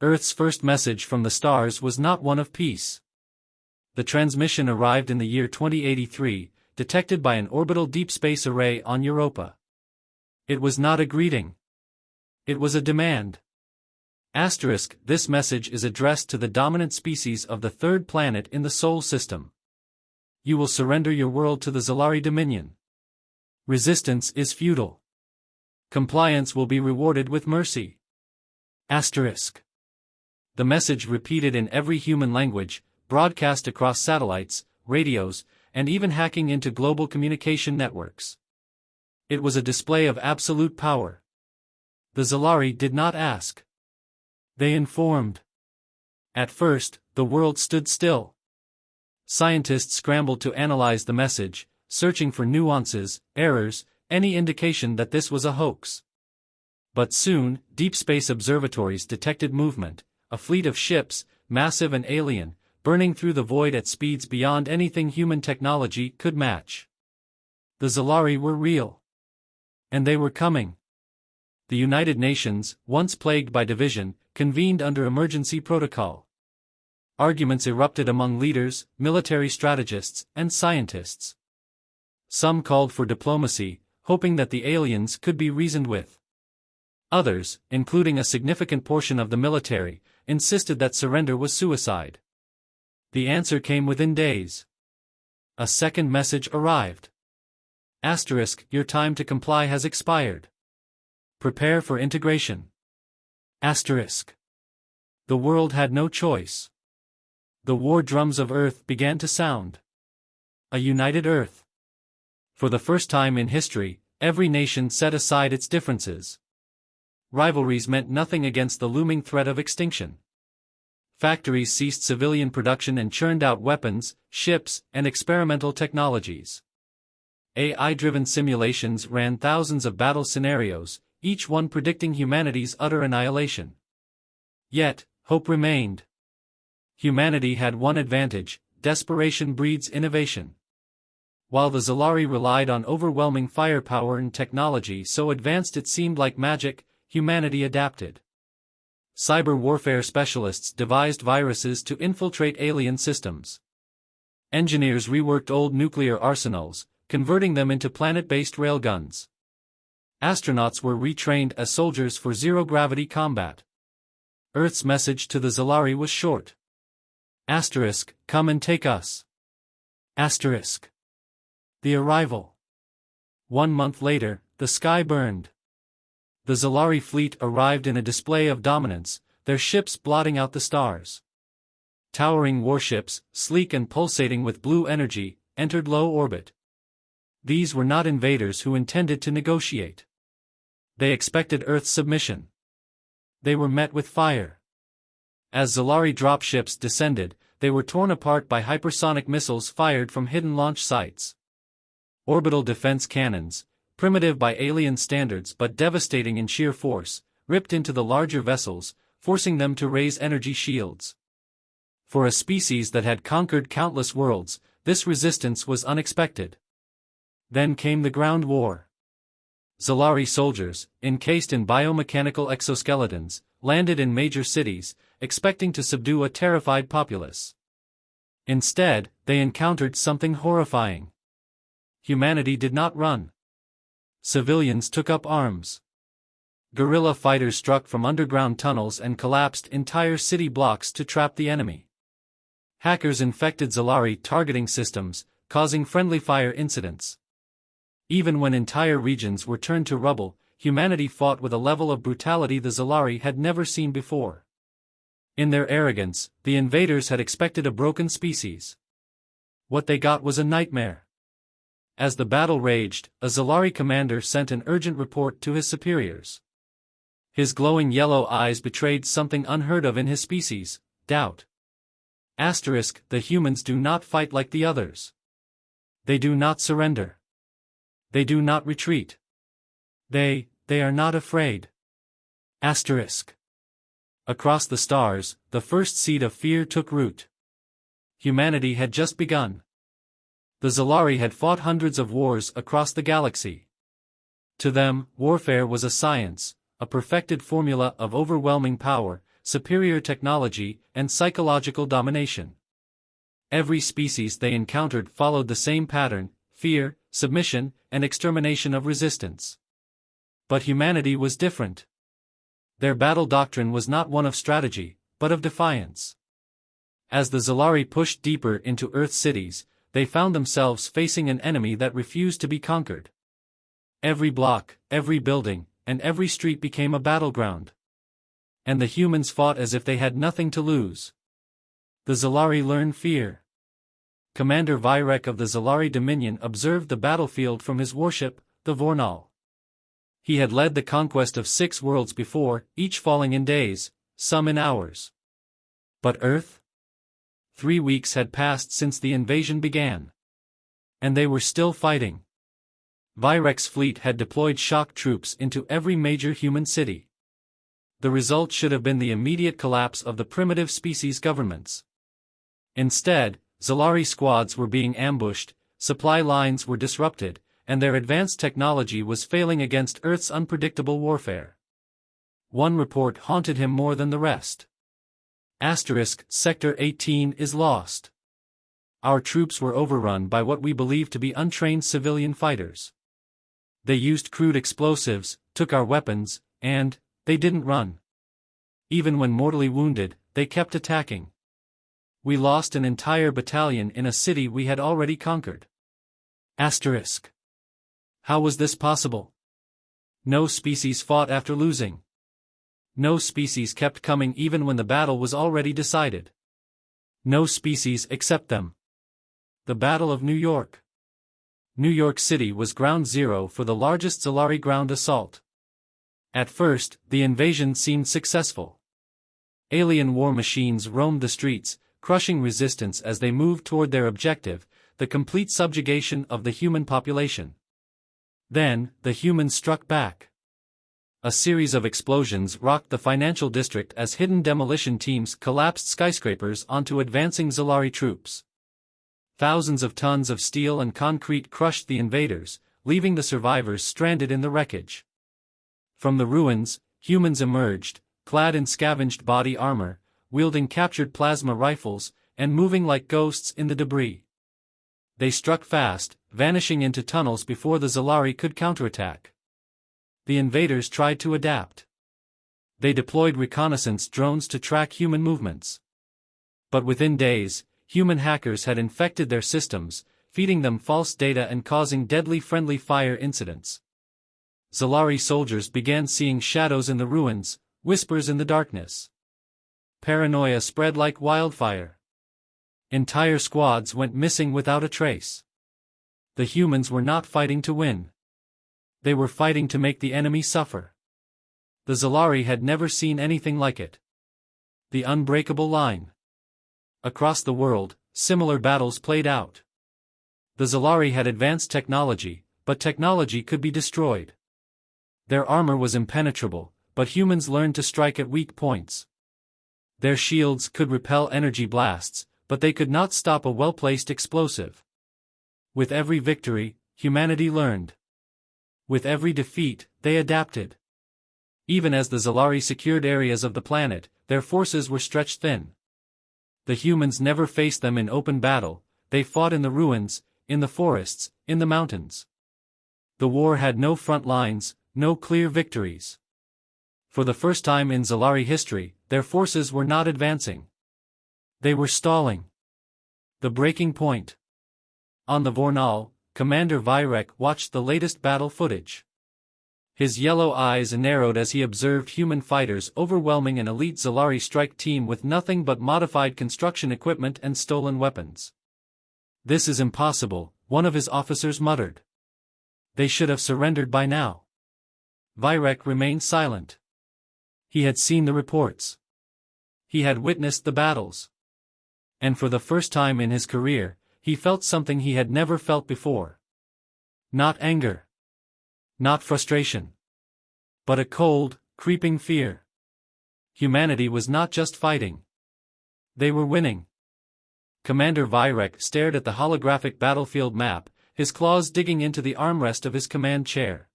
Earth's first message from the stars was not one of peace. The transmission arrived in the year 2083, detected by an orbital deep space array on Europa. It was not a greeting. It was a demand. This message is addressed to the dominant species of the third planet in the Sol system. You will surrender your world to the Zalari Dominion. Resistance is futile. Compliance will be rewarded with mercy. The message repeated in every human language, broadcast across satellites, radios, and even hacking into global communication networks. It was a display of absolute power. The Zalari did not ask. They informed. At first, the world stood still. Scientists scrambled to analyze the message, searching for nuances, errors, any indication that this was a hoax. But soon, deep space observatories detected movement, a fleet of ships, massive and alien, burning through the void at speeds beyond anything human technology could match. The Zalari were real. And they were coming. The United Nations, once plagued by division, convened under emergency protocol. Arguments erupted among leaders, military strategists, and scientists. Some called for diplomacy, hoping that the aliens could be reasoned with. Others, including a significant portion of the military, insisted that surrender was suicide. The answer came within days. A second message arrived. Your time to comply has expired. Prepare for integration. The world had no choice. The war drums of Earth began to sound. A united Earth. For the first time in history, every nation set aside its differences. Rivalries meant nothing against the looming threat of extinction. Factories ceased civilian production and churned out weapons, ships, and experimental technologies. AI-driven simulations ran thousands of battle scenarios, each one predicting humanity's utter annihilation. Yet, hope remained. Humanity had one advantage: desperation breeds innovation. While the Zalari relied on overwhelming firepower and technology so advanced it seemed like magic, humanity adapted. Cyber warfare specialists devised viruses to infiltrate alien systems. Engineers reworked old nuclear arsenals, converting them into planet-based railguns. Astronauts were retrained as soldiers for zero-gravity combat. Earth's message to the Zalari was short. Come and take us. The arrival. 1 month later, the sky burned. The Zalari fleet arrived in a display of dominance, their ships blotting out the stars. Towering warships, sleek and pulsating with blue energy, entered low orbit. These were not invaders who intended to negotiate. They expected Earth's submission. They were met with fire. As Zalari dropships descended, they were torn apart by hypersonic missiles fired from hidden launch sites. Orbital defense cannons, primitive by alien standards but devastating in sheer force, ripped into the larger vessels, forcing them to raise energy shields. For a species that had conquered countless worlds, this resistance was unexpected. Then came the ground war. Zalari soldiers, encased in biomechanical exoskeletons, landed in major cities, expecting to subdue a terrified populace. Instead, they encountered something horrifying. Humanity did not run. Civilians took up arms. Guerrilla fighters struck from underground tunnels and collapsed entire city blocks to trap the enemy. Hackers infected Zalari targeting systems, causing friendly fire incidents. Even when entire regions were turned to rubble, humanity fought with a level of brutality the Zalari had never seen before. In their arrogance, the invaders had expected a broken species. What they got was a nightmare. As the battle raged, a Zalari commander sent an urgent report to his superiors. His glowing yellow eyes betrayed something unheard of in his species: doubt. The humans do not fight like the others. They do not surrender. They do not retreat. They are not afraid. Across the stars, the first seed of fear took root. Humanity had just begun. The Zalari had fought hundreds of wars across the galaxy. To them, warfare was a science, a perfected formula of overwhelming power, superior technology, and psychological domination. Every species they encountered followed the same pattern: fear, submission, and extermination of resistance. But humanity was different. Their battle doctrine was not one of strategy, but of defiance. As the Zalari pushed deeper into Earth's cities, they found themselves facing an enemy that refused to be conquered. Every block, every building, and every street became a battleground. And the humans fought as if they had nothing to lose. The Zalari learned fear. Commander Vyrek of the Zalari Dominion observed the battlefield from his warship, the Vornal. He had led the conquest of 6 worlds before, each falling in days, some in hours. But Earth? 3 weeks had passed since the invasion began. And they were still fighting. Vyrek's fleet had deployed shock troops into every major human city. The result should have been the immediate collapse of the primitive species governments. Instead, Zalari squads were being ambushed, supply lines were disrupted, and their advanced technology was failing against Earth's unpredictable warfare. One report haunted him more than the rest. Sector 18 is lost. Our troops were overrun by what we believe to be untrained civilian fighters. They used crude explosives, took our weapons, and they didn't run. Even when mortally wounded, they kept attacking. We lost an entire battalion in a city we had already conquered. How was this possible? No species fought after losing. No species kept coming even when the battle was already decided. No species except them. The Battle of New York. New York City was ground zero for the largest Zalari ground assault. At first, the invasion seemed successful. Alien war machines roamed the streets, crushing resistance as they moved toward their objective, the complete subjugation of the human population. Then, the humans struck back. A series of explosions rocked the financial district as hidden demolition teams collapsed skyscrapers onto advancing Zalari troops. Thousands of tons of steel and concrete crushed the invaders, leaving the survivors stranded in the wreckage. From the ruins, humans emerged, clad in scavenged body armor, wielding captured plasma rifles, and moving like ghosts in the debris. They struck fast, vanishing into tunnels before the Zalari could counterattack. The invaders tried to adapt. They deployed reconnaissance drones to track human movements. But within days, human hackers had infected their systems, feeding them false data and causing deadly friendly fire incidents. Zalari soldiers began seeing shadows in the ruins, whispers in the darkness. Paranoia spread like wildfire. Entire squads went missing without a trace. The humans were not fighting to win. They were fighting to make the enemy suffer. The Zalari had never seen anything like it. The unbreakable line. Across the world, similar battles played out. The Zalari had advanced technology, but technology could be destroyed. Their armor was impenetrable, but humans learned to strike at weak points. Their shields could repel energy blasts, but they could not stop a well-placed explosive. With every victory, humanity learned. With every defeat, they adapted. Even as the Zalari secured areas of the planet, their forces were stretched thin. The humans never faced them in open battle, they fought in the ruins, in the forests, in the mountains. The war had no front lines, no clear victories. For the first time in Zalari history, their forces were not advancing. They were stalling. The breaking point. On the Vornal, Commander Vyrek watched the latest battle footage. His yellow eyes narrowed as he observed human fighters overwhelming an elite Zalari strike team with nothing but modified construction equipment and stolen weapons. "This is impossible," one of his officers muttered. "They should have surrendered by now." Vyrek remained silent. He had seen the reports. He had witnessed the battles. And for the first time in his career, he felt something he had never felt before. Not anger. Not frustration. But a cold, creeping fear. Humanity was not just fighting. They were winning. Commander Vyrek stared at the holographic battlefield map, his claws digging into the armrest of his command chair.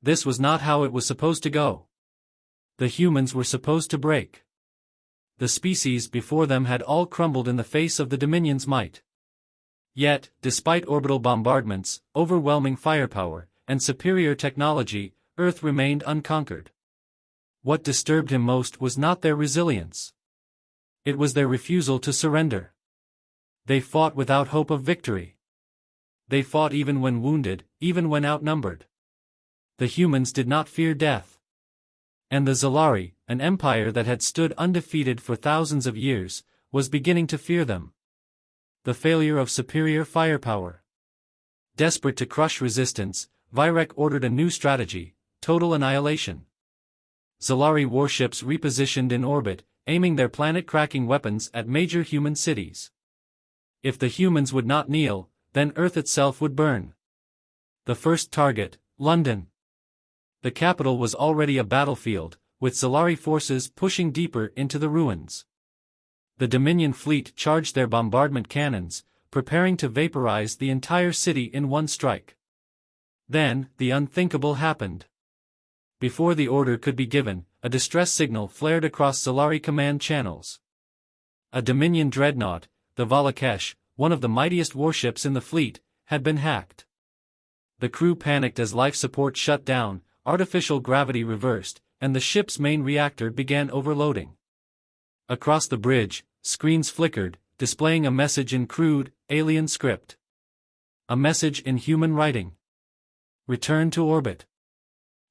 This was not how it was supposed to go. The humans were supposed to break. The species before them had all crumbled in the face of the Dominion's might. Yet, despite orbital bombardments, overwhelming firepower, and superior technology, Earth remained unconquered. What disturbed him most was not their resilience. It was their refusal to surrender. They fought without hope of victory. They fought even when wounded, even when outnumbered. The humans did not fear death. And the Zalari, an empire that had stood undefeated for thousands of years, was beginning to fear them. The failure of superior firepower. Desperate to crush resistance, Vyrek ordered a new strategy: total annihilation. Zalari warships repositioned in orbit, aiming their planet-cracking weapons at major human cities. If the humans would not kneel, then Earth itself would burn. The first target, London. The capital was already a battlefield, with Zalari forces pushing deeper into the ruins. The Dominion fleet charged their bombardment cannons, preparing to vaporize the entire city in one strike. Then, the unthinkable happened. Before the order could be given, a distress signal flared across Zalari command channels. A Dominion dreadnought, the Valakesh, one of the mightiest warships in the fleet, had been hacked. The crew panicked as life support shut down, artificial gravity reversed, and the ship's main reactor began overloading. Across the bridge, screens flickered, displaying a message in crude, alien script. A message in human writing. Return to orbit.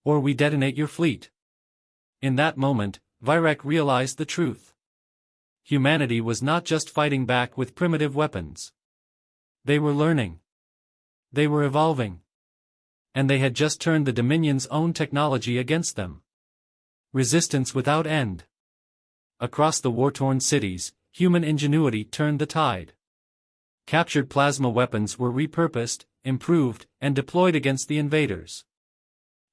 Or we detonate your fleet. In that moment, Vyrek realized the truth. Humanity was not just fighting back with primitive weapons. They were learning. They were evolving. And they had just turned the Dominion's own technology against them. Resistance without end. Across the war-torn cities, human ingenuity turned the tide. Captured plasma weapons were repurposed, improved, and deployed against the invaders.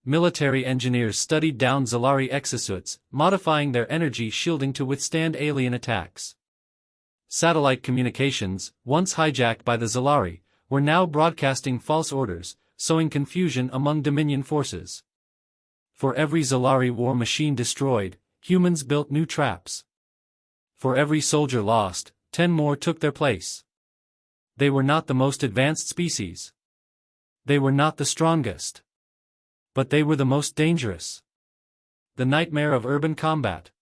Military engineers studied down Zalari exosuits, modifying their energy shielding to withstand alien attacks. Satellite communications, once hijacked by the Zalari, were now broadcasting false orders, sowing confusion among Dominion forces. For every Zalari war machine destroyed, humans built new traps. For every soldier lost, 10 more took their place. They were not the most advanced species. They were not the strongest. But they were the most dangerous. The nightmare of urban combat.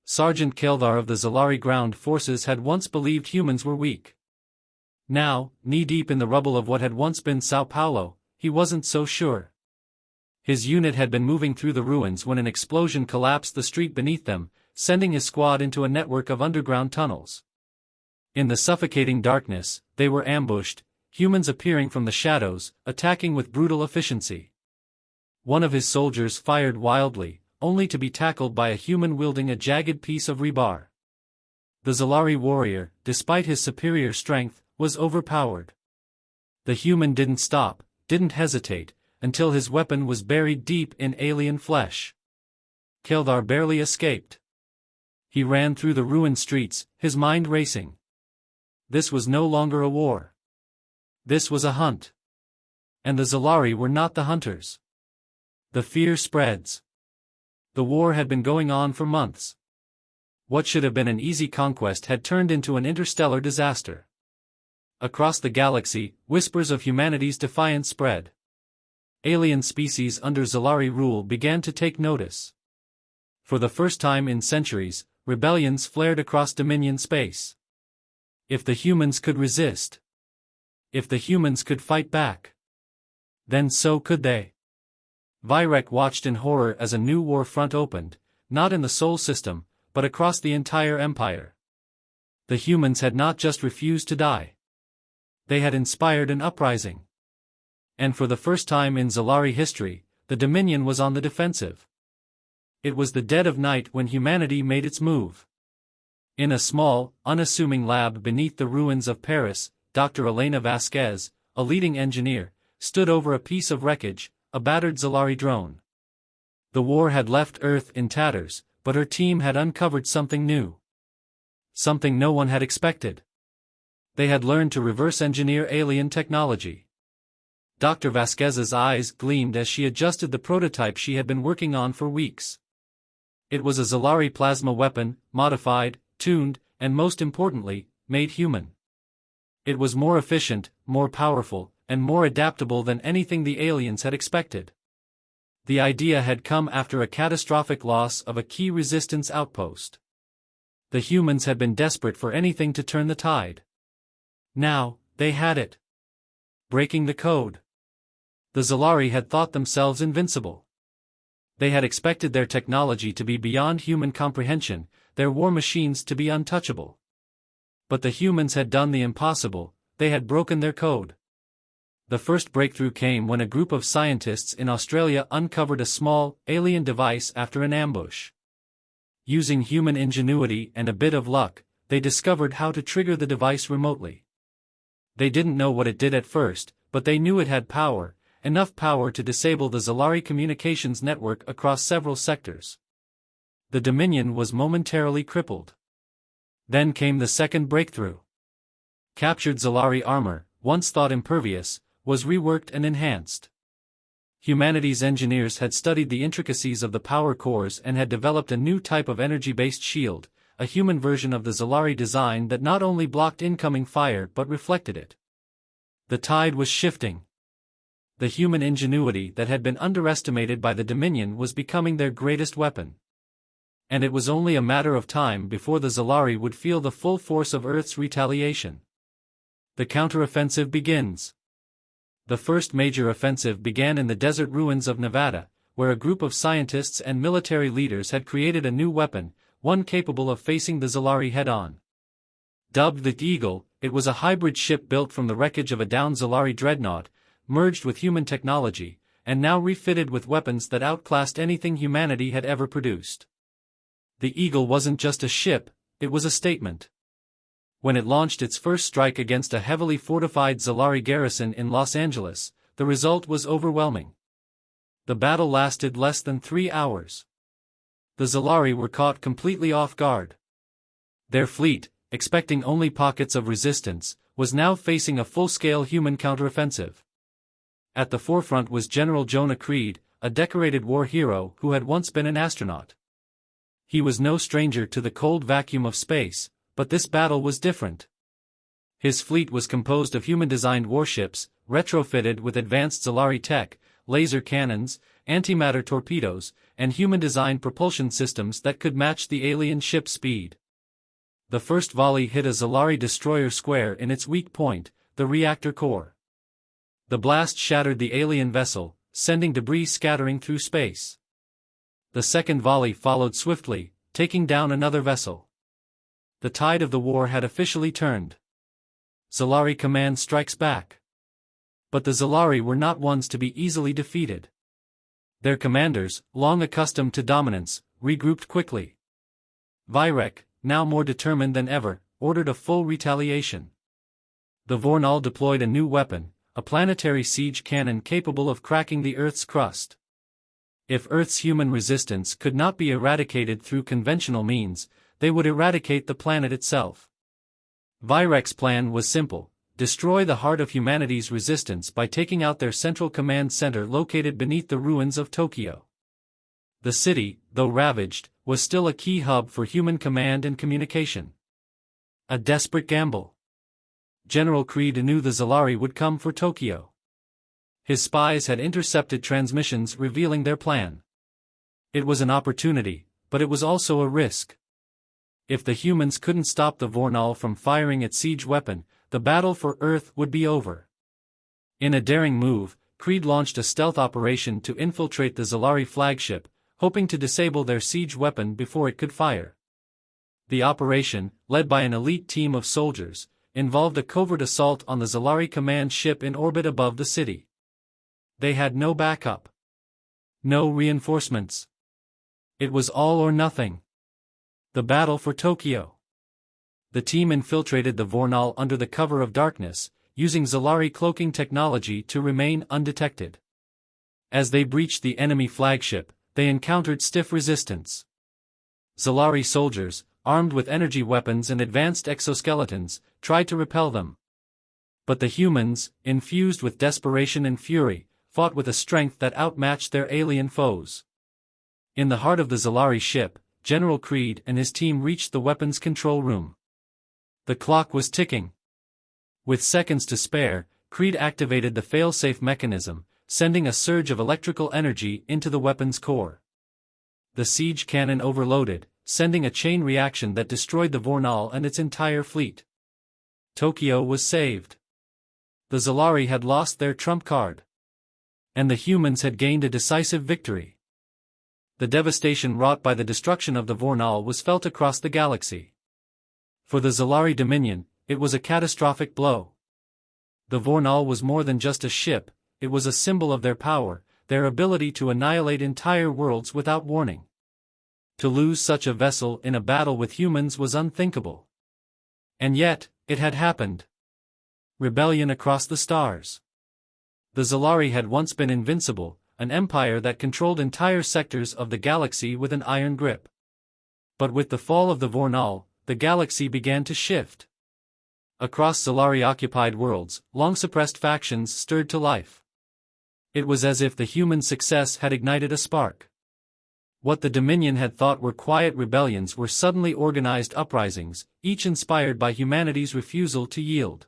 Sergeant Keldar of the Zalari ground forces had once believed humans were weak. Now, knee-deep in the rubble of what had once been Sao Paulo, he wasn't so sure. His unit had been moving through the ruins when an explosion collapsed the street beneath them, sending his squad into a network of underground tunnels. In the suffocating darkness, they were ambushed, humans appearing from the shadows, attacking with brutal efficiency. One of his soldiers fired wildly, only to be tackled by a human wielding a jagged piece of rebar. The Zalari warrior, despite his superior strength, was overpowered. The human didn't stop, didn't hesitate, until his weapon was buried deep in alien flesh. Keldar barely escaped. He ran through the ruined streets, his mind racing. This was no longer a war. This was a hunt. And the Zalari were not the hunters. The fear spreads. The war had been going on for months. What should have been an easy conquest had turned into an interstellar disaster. Across the galaxy, whispers of humanity's defiance spread. Alien species under Zalari rule began to take notice. For the first time in centuries, rebellions flared across Dominion space. If the humans could resist, if the humans could fight back, then so could they. Vyrek watched in horror as a new war front opened, not in the Sol system, but across the entire empire. The humans had not just refused to die. They had inspired an uprising. And for the first time in Zalari history, the Dominion was on the defensive. It was the dead of night when humanity made its move. In a small, unassuming lab beneath the ruins of Paris, Dr. Elena Vasquez, a leading engineer, stood over a piece of wreckage, a battered Zalari drone. The war had left Earth in tatters, but her team had uncovered something new. Something no one had expected. They had learned to reverse engineer alien technology. Dr. Vasquez's eyes gleamed as she adjusted the prototype she had been working on for weeks. It was a Zalari plasma weapon, modified, tuned, and most importantly, made human. It was more efficient, more powerful, and more adaptable than anything the aliens had expected. The idea had come after a catastrophic loss of a key resistance outpost. The humans had been desperate for anything to turn the tide. Now, they had it. Breaking the code. The Zalari had thought themselves invincible. They had expected their technology to be beyond human comprehension, their war machines to be untouchable. But the humans had done the impossible, they had broken their code. The first breakthrough came when a group of scientists in Australia uncovered a small, alien device after an ambush. Using human ingenuity and a bit of luck, they discovered how to trigger the device remotely. They didn't know what it did at first, but they knew it had power, enough power to disable the Zalari communications network across several sectors. The Dominion was momentarily crippled. Then came the second breakthrough. Captured Zalari armor, once thought impervious, was reworked and enhanced. Humanity's engineers had studied the intricacies of the power cores and had developed a new type of energy-based shield, a human version of the Zalari design that not only blocked incoming fire but reflected it. The tide was shifting. The human ingenuity that had been underestimated by the Dominion was becoming their greatest weapon. And it was only a matter of time before the Zalari would feel the full force of Earth's retaliation. The counteroffensive begins. The first major offensive began in the desert ruins of Nevada, where a group of scientists and military leaders had created a new weapon, one capable of facing the Zalari head-on. Dubbed the Eagle, it was a hybrid ship built from the wreckage of a downed Zalari dreadnought, merged with human technology, and now refitted with weapons that outclassed anything humanity had ever produced. The Eagle wasn't just a ship, it was a statement. When it launched its first strike against a heavily fortified Zalari garrison in Los Angeles, the result was overwhelming. The battle lasted less than 3 hours. The Zalari were caught completely off guard. Their fleet, expecting only pockets of resistance, was now facing a full-scale human counteroffensive. At the forefront was General Jonah Creed, a decorated war hero who had once been an astronaut. He was no stranger to the cold vacuum of space, but this battle was different. His fleet was composed of human-designed warships, retrofitted with advanced Zalari tech, laser cannons, antimatter torpedoes, and human-designed propulsion systems that could match the alien ship's speed. The first volley hit a Zalari destroyer square in its weak point, the reactor core. The blast shattered the alien vessel, sending debris scattering through space. The second volley followed swiftly, taking down another vessel. The tide of the war had officially turned. Zalari command strikes back. But the Zalari were not ones to be easily defeated. Their commanders, long accustomed to dominance, regrouped quickly. Virek, now more determined than ever, ordered a full retaliation. The Vornal deployed a new weapon, a planetary siege cannon capable of cracking the Earth's crust. If Earth's human resistance could not be eradicated through conventional means, they would eradicate the planet itself. Virek's plan was simple: destroy the heart of humanity's resistance by taking out their central command center located beneath the ruins of Tokyo. The city, though ravaged, was still a key hub for human command and communication. A desperate gamble. General Creed knew the Zalari would come for Tokyo. His spies had intercepted transmissions revealing their plan. It was an opportunity, but it was also a risk. If the humans couldn't stop the Vornal from firing its siege weapon, the battle for Earth would be over. In a daring move, Creed launched a stealth operation to infiltrate the Zalari flagship, hoping to disable their siege weapon before it could fire. The operation, led by an elite team of soldiers, involved a covert assault on the Zalari command ship in orbit above the city. They had no backup. No reinforcements. It was all or nothing. The battle for Tokyo. The team infiltrated the Vornal under the cover of darkness, using Zalari cloaking technology to remain undetected. As they breached the enemy flagship, they encountered stiff resistance. Zalari soldiers, armed with energy weapons and advanced exoskeletons, tried to repel them. But the humans, infused with desperation and fury, fought with a strength that outmatched their alien foes. In the heart of the Zalari ship, General Creed and his team reached the weapons control room. The clock was ticking. With seconds to spare, Creed activated the failsafe mechanism, sending a surge of electrical energy into the weapon's core. The siege cannon overloaded, sending a chain reaction that destroyed the Vornal and its entire fleet. Tokyo was saved. The Zalari had lost their trump card. And the humans had gained a decisive victory. The devastation wrought by the destruction of the Vornal was felt across the galaxy. For the Zalari Dominion, it was a catastrophic blow. The Vornal was more than just a ship, it was a symbol of their power, their ability to annihilate entire worlds without warning. To lose such a vessel in a battle with humans was unthinkable. And yet, it had happened. Rebellion across the stars. The Zalari had once been invincible, an empire that controlled entire sectors of the galaxy with an iron grip. But with the fall of the Vornal, the galaxy began to shift. Across Zalari-occupied worlds, long-suppressed factions stirred to life. It was as if the human success had ignited a spark. What the Dominion had thought were quiet rebellions were suddenly organized uprisings, each inspired by humanity's refusal to yield.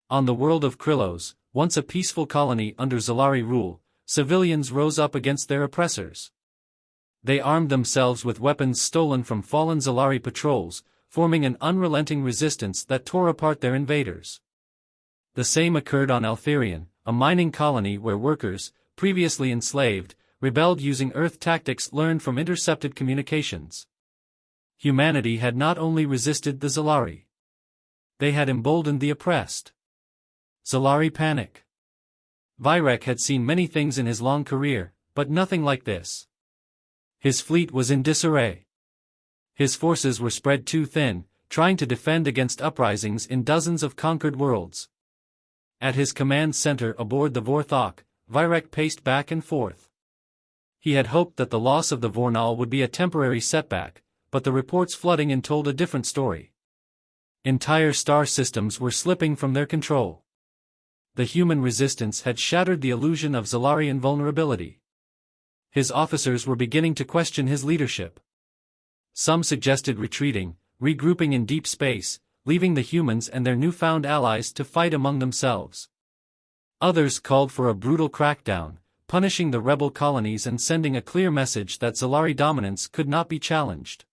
On the world of Krylos, once a peaceful colony under Zalari rule, civilians rose up against their oppressors. They armed themselves with weapons stolen from fallen Zalari patrols, forming an unrelenting resistance that tore apart their invaders. The same occurred on Altherian, a mining colony where workers, previously enslaved, rebelled using Earth tactics learned from intercepted communications. Humanity had not only resisted the Zalari. They had emboldened the oppressed. Zalari panic. Vyrek had seen many things in his long career, but nothing like this. His fleet was in disarray. His forces were spread too thin, trying to defend against uprisings in dozens of conquered worlds. At his command center aboard the Vorthok, Vyrek paced back and forth. He had hoped that the loss of the Vornal would be a temporary setback, but the reports flooding in told a different story. Entire star systems were slipping from their control. The human resistance had shattered the illusion of Zalari invulnerability. His officers were beginning to question his leadership. Some suggested retreating, regrouping in deep space, leaving the humans and their newfound allies to fight among themselves. Others called for a brutal crackdown, punishing the rebel colonies and sending a clear message that Zalari dominance could not be challenged.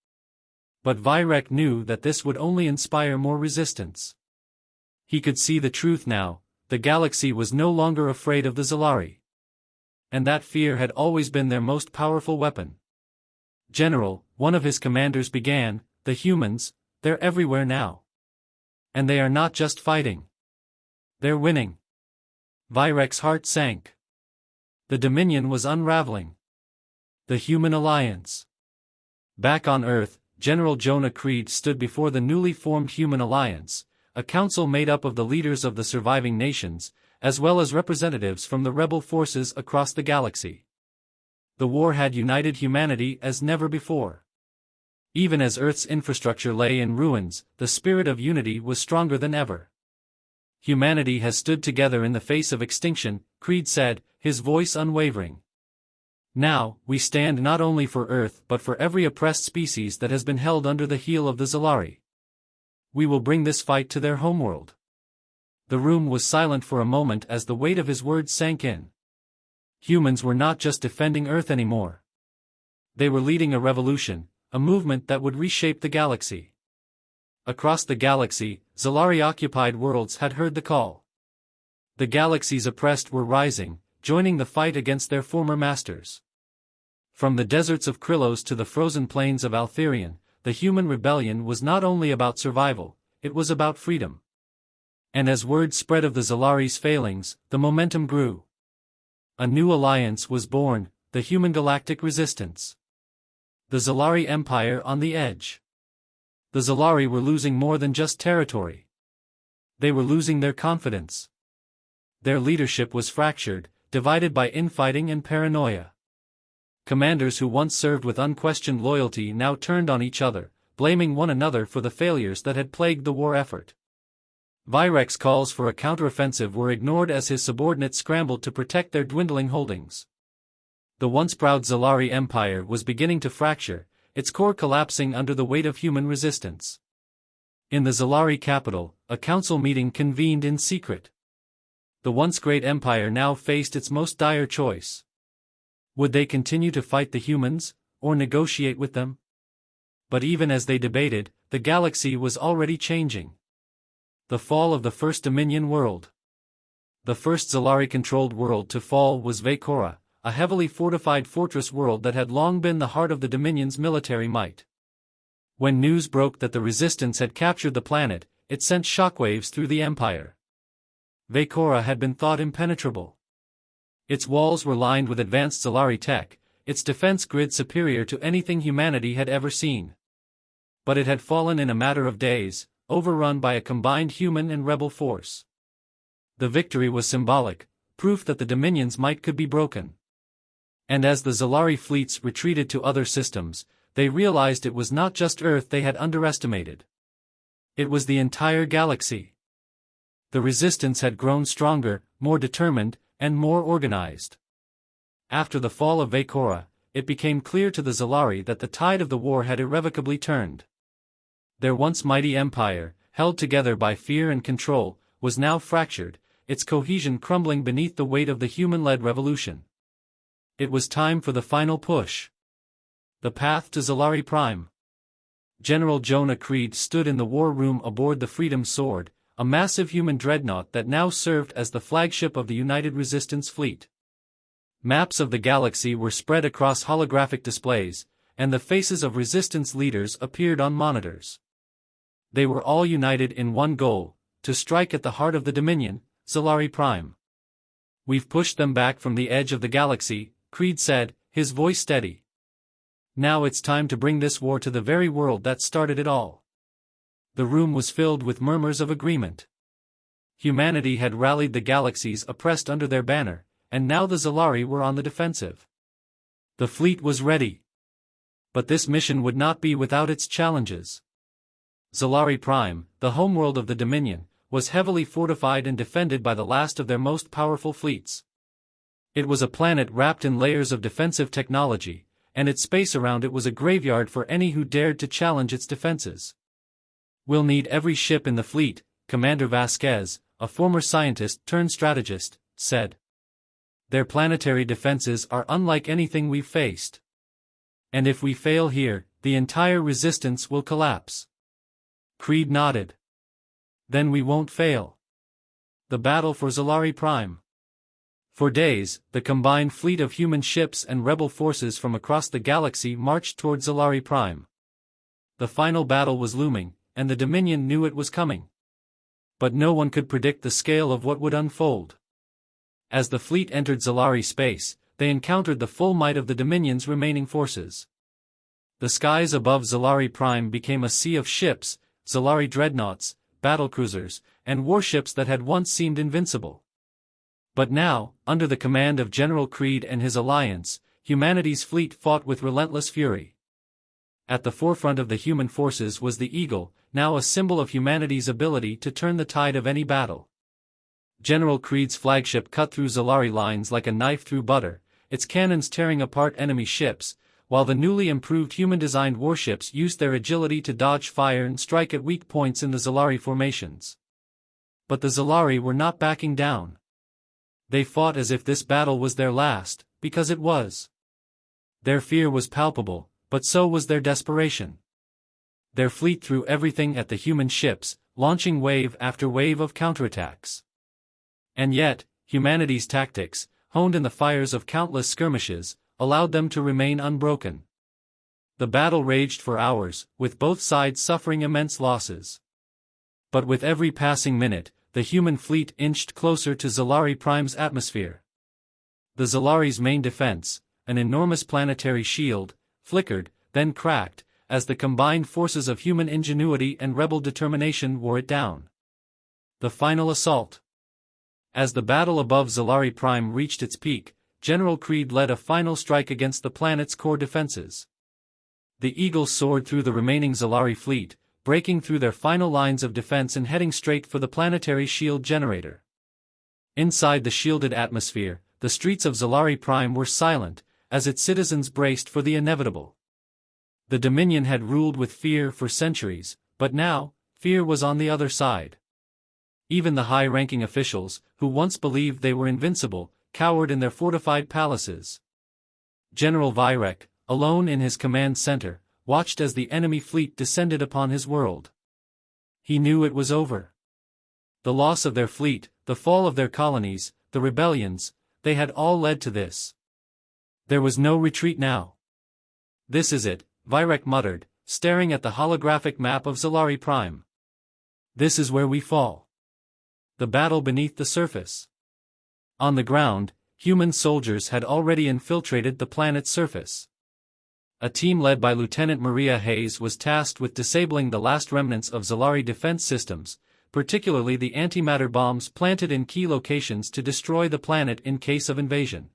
But Vyrek knew that this would only inspire more resistance. He could see the truth now. The galaxy was no longer afraid of the Zalari. And that fear had always been their most powerful weapon. General, one of his commanders began, the humans, they're everywhere now. And they are not just fighting. They're winning. Vyrek's heart sank. The Dominion was unraveling. The Human Alliance. Back on Earth, General Jonah Creed stood before the newly formed Human Alliance, a council made up of the leaders of the surviving nations, as well as representatives from the rebel forces across the galaxy. The war had united humanity as never before. Even as Earth's infrastructure lay in ruins, the spirit of unity was stronger than ever. Humanity has stood together in the face of extinction, Creed said, his voice unwavering. Now, we stand not only for Earth but for every oppressed species that has been held under the heel of the Zalari. We will bring this fight to their homeworld. The room was silent for a moment as the weight of his words sank in. Humans were not just defending Earth anymore. They were leading a revolution, a movement that would reshape the galaxy. Across the galaxy, Zalari-occupied worlds had heard the call. The galaxy's oppressed were rising, joining the fight against their former masters. From the deserts of Krylos to the frozen plains of Altherian, the human rebellion was not only about survival, it was about freedom. And as word spread of the Zalari's failings, the momentum grew. A new alliance was born, the Human Galactic Resistance. The Zalari Empire on the edge. The Zalari were losing more than just territory. They were losing their confidence. Their leadership was fractured, divided by infighting and paranoia. Commanders who once served with unquestioned loyalty now turned on each other, blaming one another for the failures that had plagued the war effort. Vyrek's calls for a counteroffensive were ignored as his subordinates scrambled to protect their dwindling holdings. The once proud Zalari Empire was beginning to fracture, its core collapsing under the weight of human resistance. In the Zalari capital, a council meeting convened in secret. The once great empire now faced its most dire choice. Would they continue to fight the humans, or negotiate with them? But even as they debated, the galaxy was already changing. The fall of the first Dominion world. The first Zalari-controlled world to fall was Vekora, a heavily fortified fortress world that had long been the heart of the Dominion's military might. When news broke that the Resistance had captured the planet, it sent shockwaves through the Empire. Vekora had been thought impenetrable. Its walls were lined with advanced Zalari tech, its defense grid superior to anything humanity had ever seen. But it had fallen in a matter of days, overrun by a combined human and rebel force. The victory was symbolic, proof that the Dominion's might could be broken. And as the Zalari fleets retreated to other systems, they realized it was not just Earth they had underestimated. It was the entire galaxy. The Resistance had grown stronger, more determined, and more organized. After the fall of Vekora, it became clear to the Zalari that the tide of the war had irrevocably turned. Their once mighty empire, held together by fear and control, was now fractured, its cohesion crumbling beneath the weight of the human-led revolution. It was time for the final push. The path to Zalari Prime. General Jonah Creed stood in the war room aboard the Freedom Sword, a massive human dreadnought that now served as the flagship of the United Resistance Fleet. Maps of the galaxy were spread across holographic displays, and the faces of Resistance leaders appeared on monitors. They were all united in one goal, to strike at the heart of the Dominion, Zalari Prime. "We've pushed them back from the edge of the galaxy," Creed said, his voice steady. "Now it's time to bring this war to the very world that started it all." The room was filled with murmurs of agreement. Humanity had rallied the galaxies oppressed under their banner, and now the Zalari were on the defensive. The fleet was ready. But this mission would not be without its challenges. Zalari Prime, the homeworld of the Dominion, was heavily fortified and defended by the last of their most powerful fleets. It was a planet wrapped in layers of defensive technology, and its space around it was a graveyard for any who dared to challenge its defenses. "We'll need every ship in the fleet," Commander Vasquez, a former scientist turned strategist, said. "Their planetary defenses are unlike anything we've faced. And if we fail here, the entire Resistance will collapse." Creed nodded. "Then we won't fail." The battle for Zalari Prime. For days, the combined fleet of human ships and rebel forces from across the galaxy marched toward Zalari Prime. The final battle was looming, and the Dominion knew it was coming. But no one could predict the scale of what would unfold. As the fleet entered Zalari space, they encountered the full might of the Dominion's remaining forces. The skies above Zalari Prime became a sea of ships, Zalari dreadnoughts, battlecruisers, and warships that had once seemed invincible. But now, under the command of General Creed and his alliance, humanity's fleet fought with relentless fury. At the forefront of the human forces was the Eagle, now a symbol of humanity's ability to turn the tide of any battle. General Creed's flagship cut through Zalari lines like a knife through butter, its cannons tearing apart enemy ships, while the newly improved human-designed warships used their agility to dodge fire and strike at weak points in the Zalari formations. But the Zalari were not backing down. They fought as if this battle was their last, because it was. Their fear was palpable, but so was their desperation. Their fleet threw everything at the human ships, launching wave after wave of counterattacks. And yet, humanity's tactics, honed in the fires of countless skirmishes, allowed them to remain unbroken. The battle raged for hours, with both sides suffering immense losses. But with every passing minute, the human fleet inched closer to Zalari Prime's atmosphere. The Zalari's main defense, an enormous planetary shield, flickered, then cracked, as the combined forces of human ingenuity and rebel determination wore it down. The final assault. As the battle above Zalari Prime reached its peak, General Creed led a final strike against the planet's core defenses. The Eagle soared through the remaining Zalari fleet, breaking through their final lines of defense and heading straight for the planetary shield generator. Inside the shielded atmosphere, the streets of Zalari Prime were silent, as its citizens braced for the inevitable. The Dominion had ruled with fear for centuries, but now, fear was on the other side. Even the high-ranking officials, who once believed they were invincible, cowered in their fortified palaces. General Virek, alone in his command center, watched as the enemy fleet descended upon his world. He knew it was over. The loss of their fleet, the fall of their colonies, the rebellions, they had all led to this. There was no retreat now. "This is it," Virek muttered, staring at the holographic map of Zalari Prime. "This is where we fall." The battle beneath the surface. On the ground, human soldiers had already infiltrated the planet's surface. A team led by Lieutenant Maria Hayes was tasked with disabling the last remnants of Zalari defense systems, particularly the antimatter bombs planted in key locations to destroy the planet in case of invasion.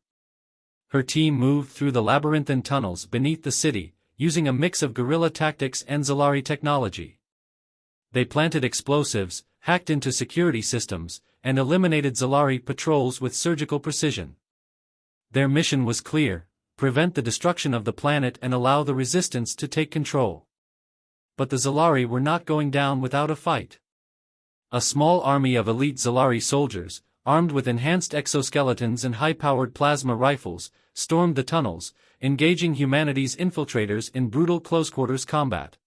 Her team moved through the labyrinthine tunnels beneath the city, using a mix of guerrilla tactics and Zalari technology. They planted explosives, hacked into security systems, and eliminated Zalari patrols with surgical precision. Their mission was clear: prevent the destruction of the planet and allow the resistance to take control. But the Zalari were not going down without a fight. A small army of elite Zalari soldiers, armed with enhanced exoskeletons and high-powered plasma rifles, stormed the tunnels, engaging humanity's infiltrators in brutal close-quarters combat.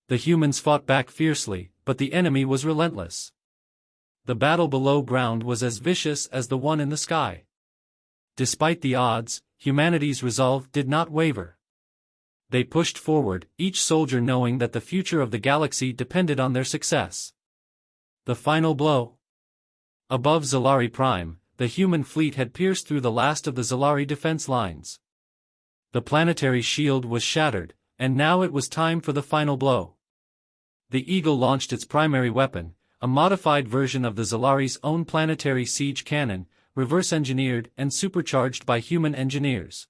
The humans fought back fiercely, but the enemy was relentless. The battle below ground was as vicious as the one in the sky. Despite the odds, humanity's resolve did not waver. They pushed forward, each soldier knowing that the future of the galaxy depended on their success. The final blow. Above Zalari Prime, the human fleet had pierced through the last of the Zalari defense lines. The planetary shield was shattered, and now it was time for the final blow. The Eagle launched its primary weapon, a modified version of the Zalari's own planetary siege cannon, reverse-engineered and supercharged by human engineers.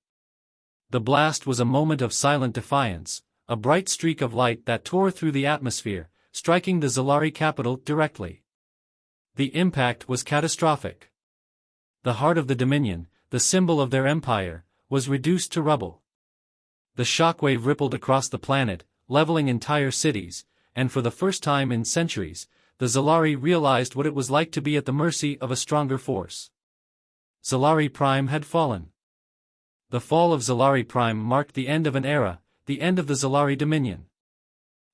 The blast was a moment of silent defiance, a bright streak of light that tore through the atmosphere, striking the Zalari capital directly. The impact was catastrophic. The heart of the Dominion, the symbol of their empire, was reduced to rubble. The shockwave rippled across the planet, leveling entire cities, and for the first time in centuries, the Zalari realized what it was like to be at the mercy of a stronger force. Zalari Prime had fallen. The fall of Zalari Prime marked the end of an era, the end of the Zalari Dominion.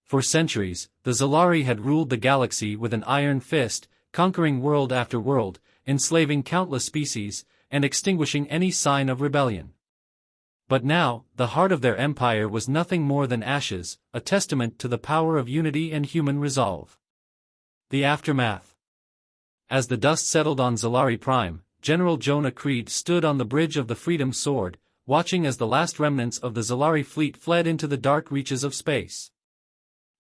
For centuries, the Zalari had ruled the galaxy with an iron fist, conquering world after world, enslaving countless species, and extinguishing any sign of rebellion. But now, the heart of their empire was nothing more than ashes, a testament to the power of unity and human resolve. The aftermath. As the dust settled on Zalari Prime, General Jonah Creed stood on the bridge of the Freedom Sword, watching as the last remnants of the Zalari fleet fled into the dark reaches of space.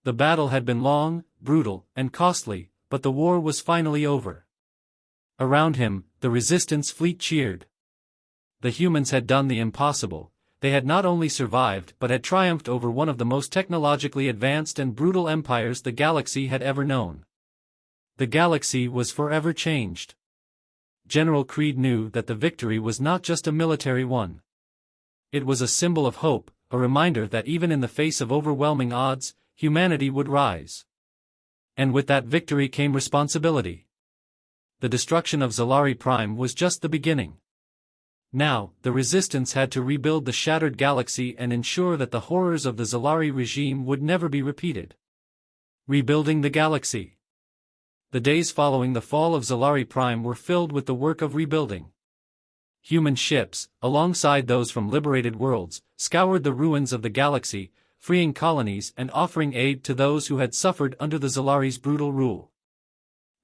The battle had been long, brutal, and costly, but the war was finally over. Around him, the resistance fleet cheered. The humans had done the impossible. They had not only survived but had triumphed over one of the most technologically advanced and brutal empires the galaxy had ever known. The galaxy was forever changed. General Creed knew that the victory was not just a military one. It was a symbol of hope, a reminder that even in the face of overwhelming odds, humanity would rise. And with that victory came responsibility. The destruction of Zalari Prime was just the beginning. Now, the Resistance had to rebuild the shattered galaxy and ensure that the horrors of the Zalari regime would never be repeated. Rebuilding the galaxy. The days following the fall of Zalari Prime were filled with the work of rebuilding. Human ships, alongside those from liberated worlds, scoured the ruins of the galaxy, freeing colonies and offering aid to those who had suffered under the Zalari's brutal rule.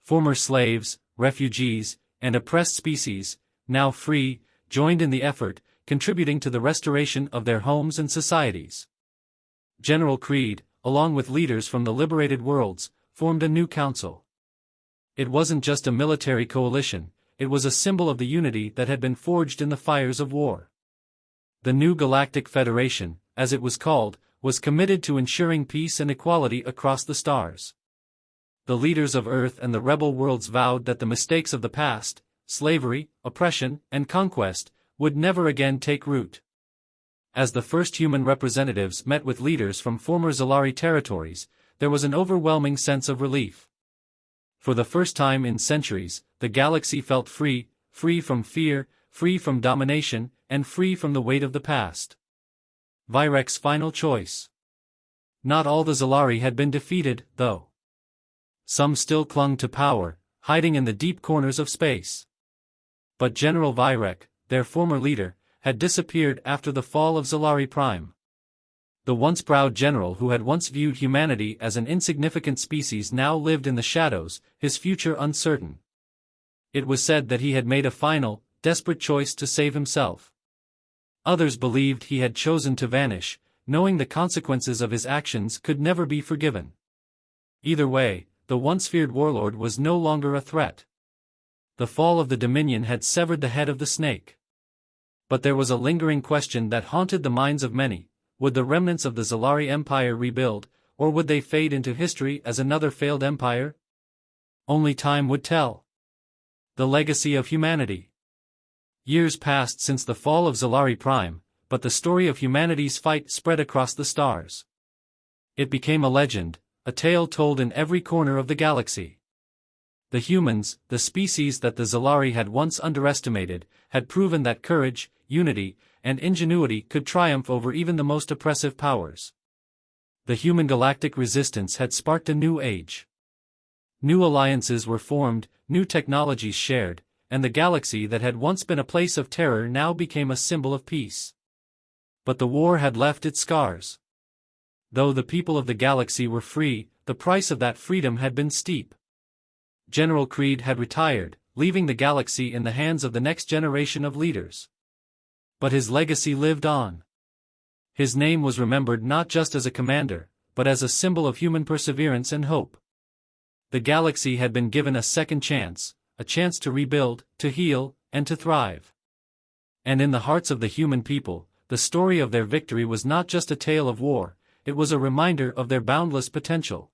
Former slaves, refugees, and oppressed species, now free, joined in the effort, contributing to the restoration of their homes and societies. General Creed, along with leaders from the liberated worlds, formed a new council. It wasn't just a military coalition, it was a symbol of the unity that had been forged in the fires of war. The new Galactic Federation, as it was called, was committed to ensuring peace and equality across the stars. The leaders of Earth and the rebel worlds vowed that the mistakes of the past, slavery, oppression, and conquest, would never again take root. As the first human representatives met with leaders from former Zalari territories, there was an overwhelming sense of relief. For the first time in centuries, the galaxy felt free, free from fear, free from domination, and free from the weight of the past. Virek's final choice. Not all the Zalari had been defeated, though. Some still clung to power, hiding in the deep corners of space. But General Virek, their former leader, had disappeared after the fall of Zalari Prime. The once proud general who had once viewed humanity as an insignificant species now lived in the shadows, his future uncertain. It was said that he had made a final, desperate choice to save himself. Others believed he had chosen to vanish, knowing the consequences of his actions could never be forgiven. Either way, the once feared warlord was no longer a threat. The fall of the Dominion had severed the head of the snake. But there was a lingering question that haunted the minds of many: would the remnants of the Zalari Empire rebuild, or would they fade into history as another failed empire? Only time would tell. The legacy of humanity. Years passed since the fall of Zalari Prime, but the story of humanity's fight spread across the stars. It became a legend, a tale told in every corner of the galaxy. The humans, the species that the Zalari had once underestimated, had proven that courage, unity, and ingenuity could triumph over even the most oppressive powers. The human galactic resistance had sparked a new age. New alliances were formed, new technologies shared, and the galaxy that had once been a place of terror now became a symbol of peace. But the war had left its scars. Though the people of the galaxy were free, the price of that freedom had been steep. General Creed had retired, leaving the galaxy in the hands of the next generation of leaders. But his legacy lived on. His name was remembered not just as a commander, but as a symbol of human perseverance and hope. The galaxy had been given a second chance, a chance to rebuild, to heal, and to thrive. And in the hearts of the human people, the story of their victory was not just a tale of war, it was a reminder of their boundless potential.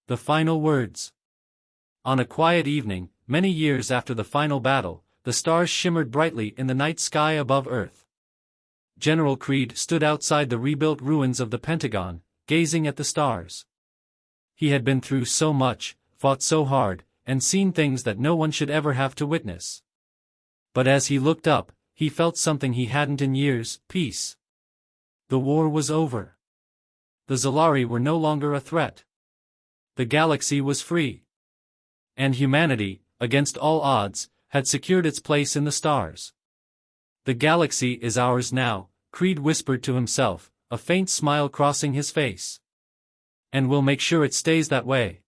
The final words. On a quiet evening, many years after the final battle, the stars shimmered brightly in the night sky above Earth. General Creed stood outside the rebuilt ruins of the Pentagon, gazing at the stars. He had been through so much, fought so hard, and seen things that no one should ever have to witness. But as he looked up, he felt something he hadn't in years: peace. The war was over. The Zalari were no longer a threat. The galaxy was free. And humanity, against all odds, had secured its place in the stars. The galaxy is ours now, Creed whispered to himself, a faint smile crossing his face. And we'll make sure it stays that way.